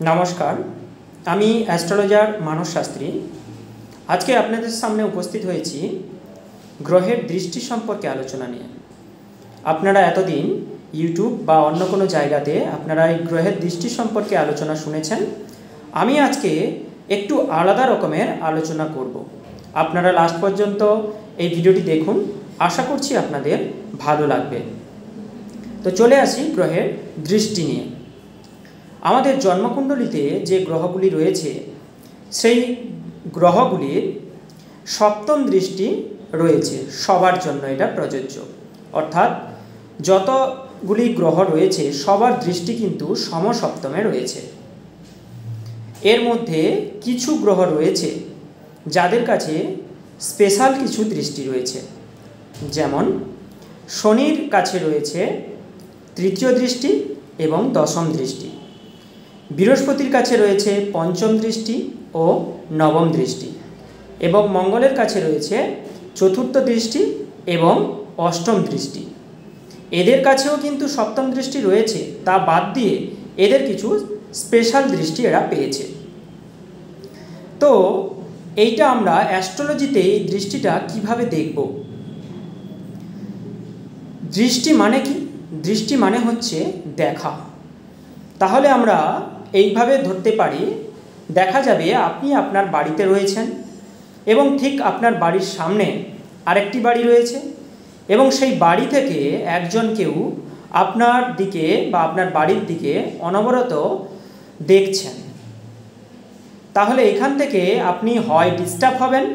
नमस्कार আমি অ্যাস্ট্রোলজার মানস শাস্ত্রী আজকে আপনাদের সামনে উপস্থিত হয়েছি গ্রহের দৃষ্টি সম্পর্কে আলোচনা নিয়ে। আপনারা এতদিন ইউটিউব বা অন্য কোনো জায়গাতে আপনারা এই গ্রহের দৃষ্টি সম্পর্কে আলোচনা শুনেছেন। আমি আজকে একটু আলাদা রকমের আলোচনা করব। আপনারা লাস্ট পর্যন্ত এই ভিডিওটি দেখুন, আশা করছি আপনাদের ভালো লাগবে। তো চলে আসি গ্রহের দৃষ্টি নিয়ে। আমাদের জন্মকুণ্ডলিতে যে গ্রহগুলি রয়েছে সেই গ্রহগুলির সপ্তম দৃষ্টি রয়েছে, সবার জন্য এটা প্রযোজ্য। অর্থাৎ যতগুলি গ্রহ রয়েছে সবার দৃষ্টি কিন্তু সমসপ্তমে রয়েছে। এর মধ্যে কিছু গ্রহ রয়েছে যাদের কাছে স্পেশাল কিছু দৃষ্টি রয়েছে, যেমন শনির কাছে রয়েছে তৃতীয় দৃষ্টি এবং দশম দৃষ্টি, বৃহস্পতির কাছে রয়েছে পঞ্চম দৃষ্টি ও নবম দৃষ্টি, এবং মঙ্গলের কাছে রয়েছে চতুর্থ দৃষ্টি এবং অষ্টম দৃষ্টি। এদের কাছেও কিন্তু সপ্তম দৃষ্টি রয়েছে, তা বাদ দিয়ে এদের কিছু স্পেশাল দৃষ্টি এরা পেয়েছে। তো এইটা আমরা অ্যাস্ট্রোলজিতে এই দৃষ্টিটা কিভাবে দেখব? দৃষ্টি মানে কি? দৃষ্টি মানে হচ্ছে দেখা। তাহলে আমরা এইভাবে ধরতে পারি, দেখা যাবে আপনি আপনার বাড়িতে রয়েছেন এবং ঠিক আপনার বাড়ির সামনে আরেকটি বাড়ি রয়েছে, এবং সেই বাড়ি থেকে একজন কেউ আপনার দিকে বা আপনার বাড়ির দিকে অনবরত দেখছেন। তাহলে এখান থেকে আপনি হয় ডিস্টার্ব হবেন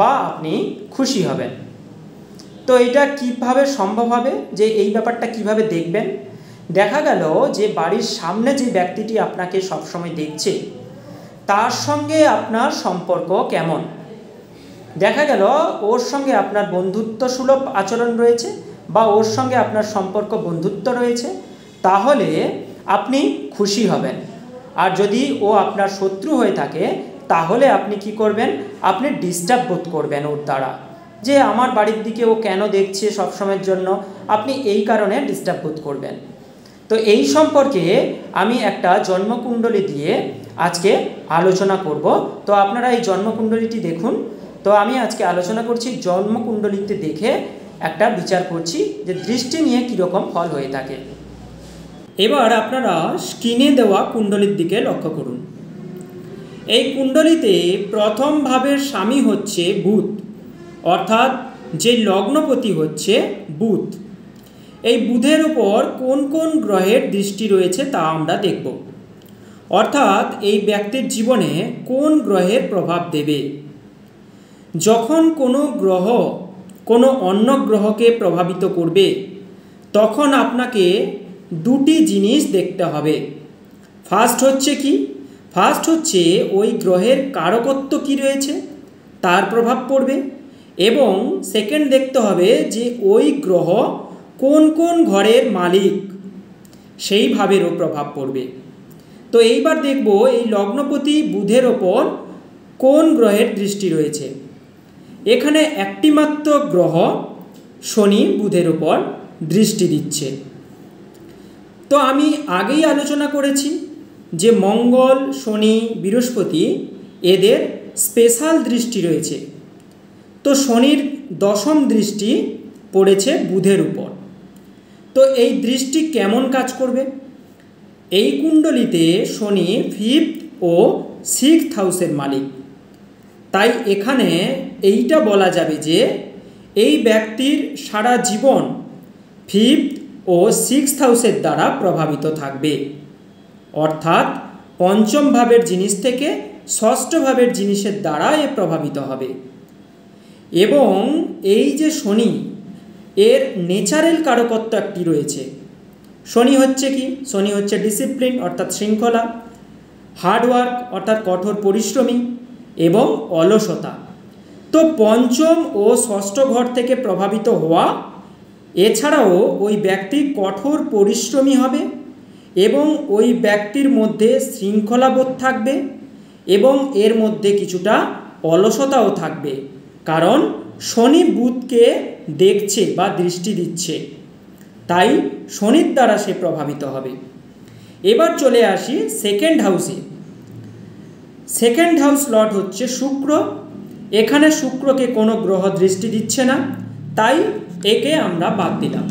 বা আপনি খুশি হবেন। তো এটা কিভাবে সম্ভব হবে, যে এই ব্যাপারটা কিভাবে দেখবেন? দেখা গেল যে বাড়ির সামনে যে ব্যক্তিটি আপনাকে সবসময় দেখছে তার সঙ্গে আপনার সম্পর্ক কেমন। দেখা গেল ওর সঙ্গে আপনার বন্ধুত্ব সুলভ আচরণ রয়েছে বা ওর সঙ্গে আপনার সম্পর্ক বন্ধুত্ব রয়েছে, তাহলে আপনি খুশি হবেন। আর যদি ও আপনার শত্রু হয়ে থাকে তাহলে আপনি কি করবেন? আপনি ডিস্টার্ব বোধ করবেন ওর দ্বারা, যে আমার বাড়ির দিকে ও কেন দেখছে সবসময়ের জন্য, আপনি এই কারণে ডিস্টার্ব বোধ করবেন। তো এই সম্পর্কে আমি একটা জন্মকুণ্ডলী দিয়ে আজকে আলোচনা করব। তো আপনারা এই জন্মকুণ্ডলীটি দেখুন। তো আমি আজকে আলোচনা করছি জন্মকুণ্ডলীতে দেখে একটা বিচার করছি যে দৃষ্টি নিয়ে কীরকম ফল হয়ে থাকে। এবার আপনারা স্ক্রিনে দেওয়া কুণ্ডলীর দিকে লক্ষ্য করুন। এই কুণ্ডলীতে প্রথম ভাবের স্বামী হচ্ছে বুধ, অর্থাৎ যে লগ্নপতি হচ্ছে বুধ। এই বুধের উপর কোন কোন গ্রহের দৃষ্টি রয়েছে তা আমরা দেখব। অর্থাৎ এই ব্যক্তির জীবনে কোন গ্রহের প্রভাব দেবে। যখন কোনো গ্রহ কোনো অন্য গ্রহকে প্রভাবিত করবে তখন আপনাকে দুটি জিনিস দেখতে হবে। ফার্স্ট হচ্ছে কি? ফার্স্ট হচ্ছে ওই গ্রহের কারকত্ব কি রয়েছে তার প্রভাব পড়বে, এবং সেকেন্ড দেখতে হবে যে ওই গ্রহ কোন কোন ঘরের মালিক, সেই ভাবেরও প্রভাব পড়বে। তো এইবার দেখব এই লগ্নপতি বুধের ওপর কোন গ্রহের দৃষ্টি রয়েছে। এখানে একটি মাত্র গ্রহ শনি বুধের ওপর দৃষ্টি দিচ্ছে। তো আমি আগেই আলোচনা করেছি যে মঙ্গল, শনি, বৃহস্পতি এদের স্পেশাল দৃষ্টি রয়েছে। তো শনির দশম দৃষ্টি পড়েছে বুধের উপর। তো এই দৃষ্টি কেমন কাজ করবে? এই কুণ্ডলিতে শনি 5th ও 6th হাউসের মালিক, তাই এখানে এইটা বলা যাবে যে এই ব্যক্তির সারা জীবন 5th ও 6th হাউসের দ্বারা প্রভাবিত থাকবে। অর্থাৎ পঞ্চম ভাবের জিনিস থেকে ষষ্ঠ ভাবের জিনিসের দ্বারা এ প্রভাবিত হবে। এবং এই যে শনি, এর ন্যাচারাল কারকত্ব একটি রয়েছে। শনি হচ্ছে কি? শনি হচ্ছে ডিসিপ্লিন অর্থাৎ শৃঙ্খলা, হার্ডওয়ার্ক অর্থাৎ কঠোর পরিশ্রমী এবং অলসতা। তো পঞ্চম ও ষষ্ঠ ঘর থেকে প্রভাবিত হওয়া, এছাড়াও ওই ব্যক্তি কঠোর পরিশ্রমী হবে এবং ওই ব্যক্তির মধ্যে শৃঙ্খলাবোধ থাকবে এবং এর মধ্যে কিছুটা অলসতাও থাকবে, কারণ শনি বুধকে দেখছে বা দৃষ্টি দিচ্ছে, তাই শনির দ্বারা সে প্রভাবিত হবে। এবার চলে আসি সেকেন্ড হাউসে। সেকেন্ড হাউস লর্ড হচ্ছে শুক্র। এখানে শুক্রকে কোনো গ্রহ দৃষ্টি দিচ্ছে না, তাই একে আমরা বাদ দিলাম।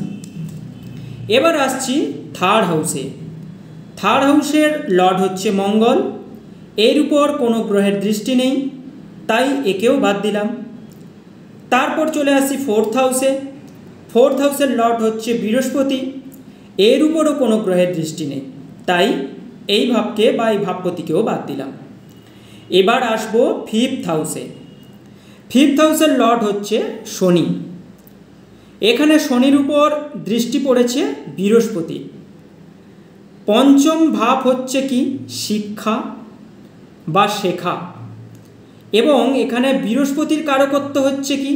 এবার আসছি থার্ড হাউসে। থার্ড হাউসের লর্ড হচ্ছে মঙ্গল। এর উপর কোনো গ্রহের দৃষ্টি নেই, তাই একেও বাদ দিলাম। তারপর চলে আসি ফোর্থ হাউসে। ফোর্থ হাউসের লর্ড হচ্ছে বৃহস্পতি। এর উপরও কোনো গ্রহের দৃষ্টি নেই, তাই এই ভাবকে বা এই ভাবপতিকেও বাদ দিলাম। এবার আসবো ফিফথ হাউসে। ফিফথ হাউসের লর্ড হচ্ছে শনি। এখানে শনির উপর দৃষ্টি পড়েছে বৃহস্পতি। পঞ্চম ভাব হচ্ছে কি শিক্ষা বা শেখা, এবং এখানে বৃহস্পতির কারকত্ব হচ্ছে কি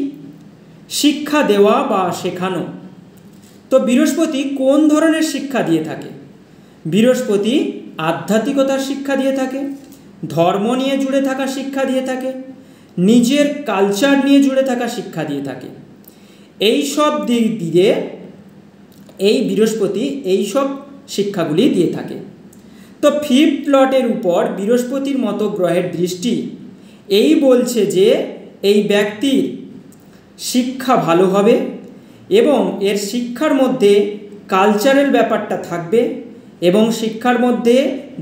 শিক্ষা দেওয়া বা শেখানো। তো বৃহস্পতি কোন ধরনের শিক্ষা দিয়ে থাকে? বৃহস্পতি আধ্যাত্মিকতার শিক্ষা দিয়ে থাকে, ধর্ম নিয়ে জুড়ে থাকা শিক্ষা দিয়ে থাকে, নিজের কালচার নিয়ে জুড়ে থাকা শিক্ষা দিয়ে থাকে। এই সব দিক দিয়ে এই বৃহস্পতি এই সব শিক্ষাগুলি দিয়ে থাকে। তো ফিফথ লর্ডের উপর বৃহস্পতির মতো গ্রহের দৃষ্টি এই বলছে যে এই ব্যক্তির শিক্ষা ভালো হবে এবং এর শিক্ষার মধ্যে কালচারাল ব্যাপারটা থাকবে এবং শিক্ষার মধ্যে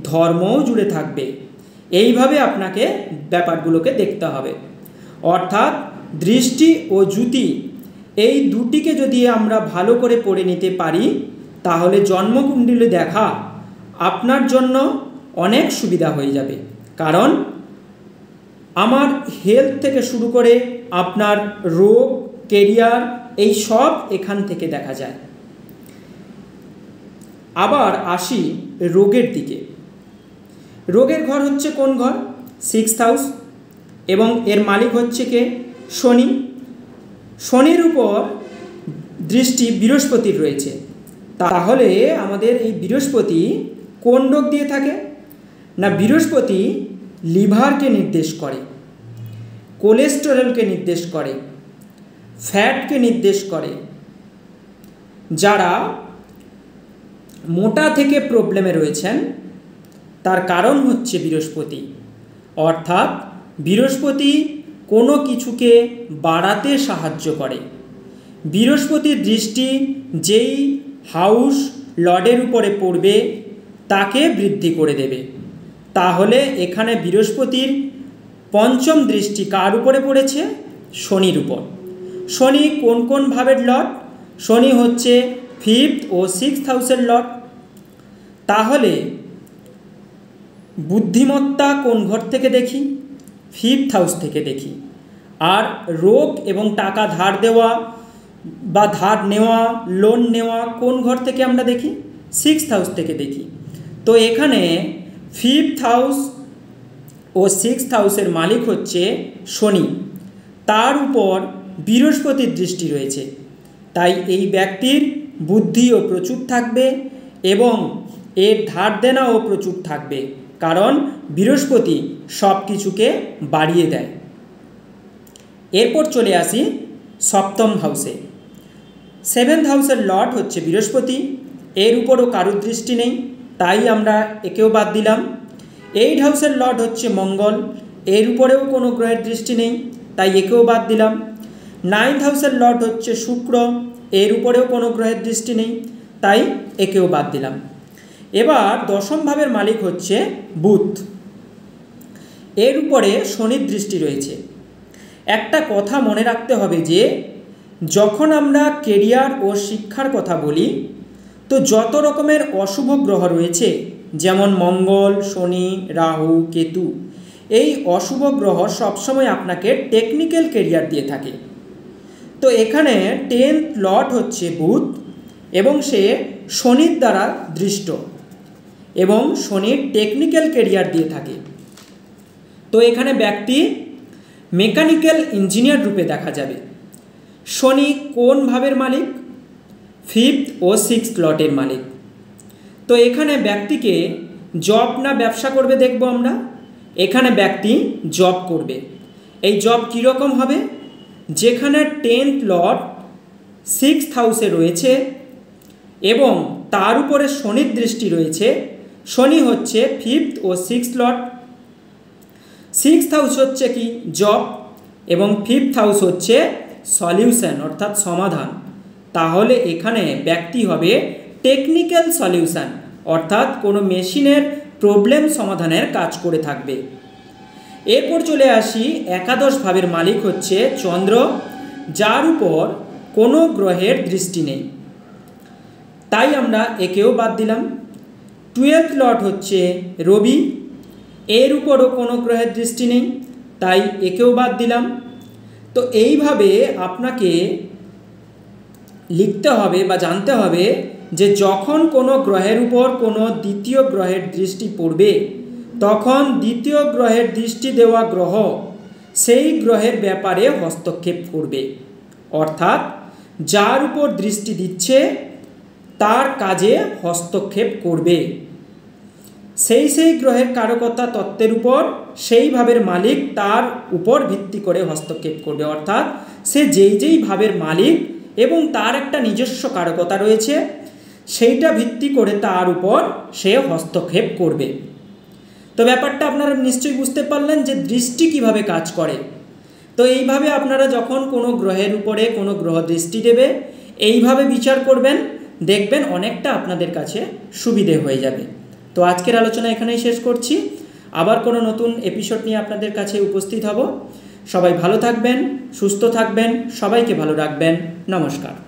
ধর্মও জুড়ে থাকবে। এইভাবে আপনাকে ব্যাপারগুলোকে দেখতে হবে। অর্থাৎ দৃষ্টি ও জ্যোতি এই দুটিকে যদি আমরা ভালো করে পড়ে নিতে পারি, তাহলে জন্মকুণ্ডলী দেখা আপনার জন্য অনেক সুবিধা হয়ে যাবে। কারণ আমার হেলথ থেকে শুরু করে আপনার রোগ, কেরিয়ার এই সব এখান থেকে দেখা যায়। আবার আসি রোগের দিকে। রোগের ঘর হচ্ছে কোন ঘর? সিক্সথ হাউস, এবং এর মালিক হচ্ছে কে? শনি। শনির উপর দৃষ্টি বৃহস্পতির রয়েছে। তাহলে আমাদের এই বৃহস্পতি কোন রোগ দিয়ে থাকে? না, বৃহস্পতি লিভারকে নির্দেশ করে, কোলেস্টেরলকে নির্দেশ করে, ফ্যাটকে নির্দেশ করে। যারা মোটা থেকে প্রবলেমে রয়েছেন তার কারণ হচ্ছে বৃহস্পতি। অর্থাৎ বৃহস্পতি কোনো কিছুকে বাড়াতে সাহায্য করে। বৃহস্পতির দৃষ্টি যেই হাউস লর্ডের উপরে পড়বে তাকে বৃদ্ধি করে দেবে। তাহলে এখানে বৃহস্পতির পঞ্চম দৃষ্টি কার উপরে পড়েছে? শনির উপর। শনি কোন কোন ভাবের লর্ড? শনি হচ্ছে ফিফথ ও সিক্সথ হাউসের লর্ড। তাহলে বুদ্ধিমত্তা কোন ঘর থেকে দেখি? ফিফথ হাউস থেকে দেখি। আর রোগ এবং টাকা ধার দেওয়া বা ধার নেওয়া, লোন নেওয়া কোন ঘর থেকে আমরা দেখি? সিক্সথ হাউস থেকে দেখি। তো এখানে ফিফথ হাউস ও সিক্সথ হাউসের মালিক হচ্ছে শনি, তার উপর বৃহস্পতির দৃষ্টি রয়েছে। তাই এই ব্যক্তির বুদ্ধিও প্রচুর থাকবে এবং এর ধার দেনাও প্রচুর থাকবে, কারণ বৃহস্পতি সব কিছুকে বাড়িয়ে দেয়। এরপর চলে আসি সপ্তম হাউসে। সেভেন্থ হাউসের লর্ড হচ্ছে বৃহস্পতি। এর উপরও কারুর দৃষ্টি নেই, তাই আমরা একেও বাদ দিলাম। এইট হাউসের লর্ড হচ্ছে মঙ্গল। এর উপরেও কোনো গ্রহের দৃষ্টি নেই, তাই একেও বাদ দিলাম। নাইন্থ হাউসের লর্ড হচ্ছে শুক্র। এর উপরেও কোনো গ্রহের দৃষ্টি নেই, তাই একেও বাদ দিলাম। এবার দশম ভাবের মালিক হচ্ছে বুধ। এর উপরে শনির দৃষ্টি রয়েছে। একটা কথা মনে রাখতে হবে যে যখন আমরা কেরিয়ার ও শিক্ষার কথা বলি, তো যত রকমের অশুভ গ্রহ রয়েছে, যেমন মঙ্গল, শনি, রাহু, কেতু, এই অশুভ গ্রহ সবসময় আপনাকে টেকনিক্যাল কেরিয়ার দিয়ে থাকে। তো এখানে 10th লর্ড হচ্ছে বুধ এবং সে শনির দ্বারা দৃষ্ট এবং শনির টেকনিক্যাল কেরিয়ার দিয়ে থাকে। তো এখানে ব্যক্তি মেকানিক্যাল ইঞ্জিনিয়ার রূপে দেখা যাবে। শনি কোন ভাবের মালিক? ফিফথ ও সিক্সথ লর্ডের মালিক। তো এখানে ব্যক্তিকে জব না ব্যবসা করবে দেখব আমরা। এখানে ব্যক্তি জব করবে। এই জব কীরকম হবে? যেখানে 10th লর্ড সিক্সথ হাউসে রয়েছে এবং তার উপরে শনির দৃষ্টি রয়েছে, শনি হচ্ছে 5th ও 6th লর্ড। 6th হাউস হচ্ছে কি জব এবং 5th হাউস হচ্ছে সলিউশন অর্থাৎ সমাধান। তাহলে এখানে ব্যক্তি হবে টেকনিক্যাল সলিউশন অর্থাৎ কোনো মেশিনের প্রবলেম সমাধানের কাজ করে থাকবে। এরপর চলে আসি একাদশ ভাবের মালিক হচ্ছে চন্দ্র, যার উপর কোনো গ্রহের দৃষ্টি নেই, তাই আমরা একেও বাদ দিলাম। 12th লর্ড হচ্ছে রবি, এর উপরও কোনো গ্রহের দৃষ্টি নেই, তাই একেও বাদ দিলাম। তো এইভাবে আপনাকে লিখতে হবে বা জানতে হবে যে যখন কোনো গ্রহের উপর কোনো দ্বিতীয় গ্রহের দৃষ্টি পড়বে তখন দ্বিতীয় গ্রহের দৃষ্টি দেওয়া গ্রহ সেই গ্রহের ব্যাপারে হস্তক্ষেপ করবে, অর্থাৎ যার উপর দৃষ্টি দিচ্ছে তার কাজে হস্তক্ষেপ করবে। সেই গ্রহের কারকতা তত্ত্বের উপর সেই ভাবের মালিক তার উপর ভিত্তি করে হস্তক্ষেপ করবে, অর্থাৎ সে যেই ভাবের মালিক এবং তার একটা নিজস্ব কারকতা রয়েছে সেইটা ভিত্তি করে তার উপর সে হস্তক্ষেপ করবে। তো ব্যাপারটা আপনারা নিশ্চয়ই বুঝতে পারলেন যে দৃষ্টি কিভাবে কাজ করে। তো এইভাবে আপনারা যখন কোনো গ্রহের উপরে কোনো গ্রহ দৃষ্টি দেবে এইভাবে বিচার করবেন, দেখবেন অনেকটা আপনাদের কাছে সুবিধে হয়ে যাবে। তো আজকের আলোচনা এখানেই শেষ করছি, আবার কোনো নতুন এপিসোড নিয়ে আপনাদের কাছে উপস্থিত হব। সবাই ভালো থাকবেন, সুস্থ থাকবেন, সবাইকে ভালো রাখবেন। নমস্কার।